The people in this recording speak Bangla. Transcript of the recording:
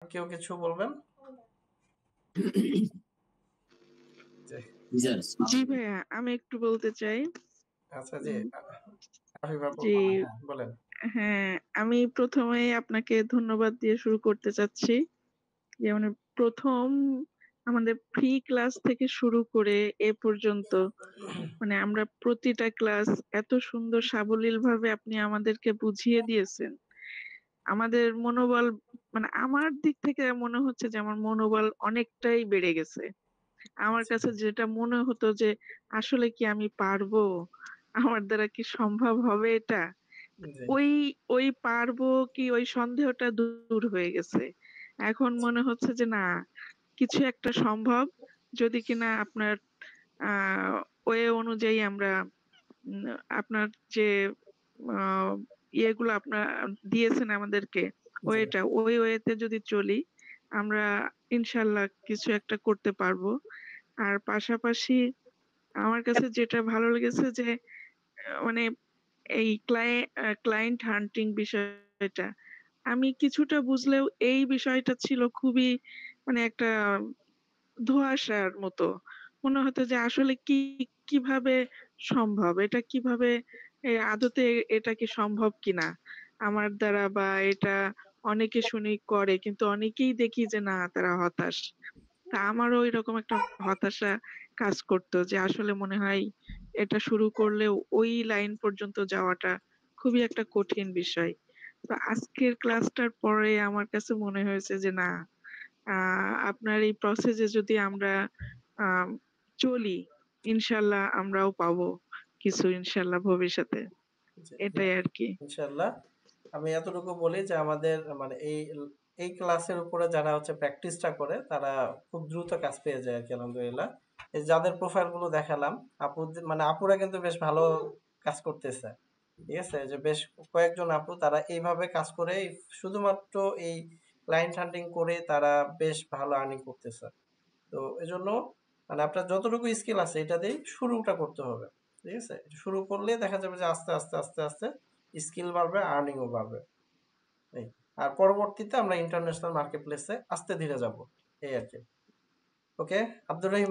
কেউ কিছু বলবেন? জি ভাইয়া, আমি একটু বলতে চাই। আচ্ছা জি, উম আফিফ আপু জি, বলেন, হ্যাঁ বলেন। হ্যাঁ, আমি ১ম এই আপনাকে ধন্যবাদ দিয়ে শুরু করতে চাচ্ছি। যে মানে ১ম আমাদের প্রি ক্লাস থেকে শুরু করে এ পর্যন্ত মানে আমরা প্রতিটা ক্লাস এত সুন্দর সাবলীলভাবে আপনি আমাদেরকে বুঝিয়ে দিয়েছেন। আমাদের মনোবল মানে আমার দিক থেকে মনে হচ্ছে যে আমার মনোবল অনেকটাই বেড়ে গেছে। আমার আচ্ছা, কাছে যেটা মনে হতো যে আসলে কি আমি পারবো? আমার দ্বারা কি সম্ভব হবে এটা? জি, ওই ওই পারবো কি ওই সন্দেহটা দূর হয়ে গেছে। এখন মনে হচ্ছে যে না, কিছু একটা সম্ভব যদি কিনা আপনার আ ওয়ে অনুযায়ী আমরা উম আপনার যে আ ইয়েগুলো আপনার দিয়েছেন আমাদেরকে জি, ওই ওয়েতে যদি চলি, আমরা ইনশাআল্লাহ কিছু একটা করতে পারবো। আর পাশাপাশি আমার কাছে যেটা ভালো লেগেছে যে মানে এই ক্লায়েন্ট হান্টিং বিষয়টা আমি কিছুটা বুঝলেও এই বিষয়টা ছিল খুবই মানে একটা ধোঁয়াশার মতো। মনে হতো যে আসলে কিভাবে সম্ভব? এটা কিভাবে আদতে এটা কি সম্ভব কিনা? আমার দ্বারা বা এটা অনেকে শুনি করে কিন্তু অনেকেই দেখি যে না তারা হতাশ। তা আমারও এরকম একটা হতাশা কাজ করতো যে আসলে মনে হয় এটা শুরু করলেও ওই লাইন পর্যন্ত যাওয়াটা খুবই একটা কঠিন বিষয়। তো আজকের ক্লাসটার পরে আমার কাছে মনে হয়েছে যে না, আ আপনার এই প্রসেস এ যদি আমরা আ চলি, ইনশাআল্লাহ আমরাও পাবো কিছু ইনশাআল্লাহ ভবিষ্যতে। জি, না, এটাই আরকি। ইনশাআল্লাহ। আমি এতটুকু বলি যে আমাদের মানে এই ক্লাসের উপরে যারা হচ্ছে প্র্যাকটিসটা করে তারা খুব দ্রুত কাজ পেয়ে যায় আরকি আলহামদুলিল্লাহ। এই যাদের প্রোফাইল গুলো দেখালাম, মানে আপুরা কিন্তু বেশ ভালো কাজ করতেছে। ঠিক আছে? যে বেশ কয়েকজন আপু তারা এইভাবে কাজ করে শুধুমাত্র এই ক্লায়েন্ট হান্টিং করে তারা বেশ ভালো আর্নিং করতেছে। তো এজন্য মানে আপনার যতটুকু স্কিল আছে এটা দিয়েই শুরুটা করতে হবে। ঠিক আছে? শুরু করলে দেখা যাবে যে আস্তে আস্তে স্কিল বাড়বে, আর্নিং ও বাড়বে। এই। আর পরবর্তীতে আমরা ইন্টারন্যাশনাল মার্কেট প্লেসে আস্তে ধীরে যাব। এই আরকি। ওকে? আব্দুর রহিম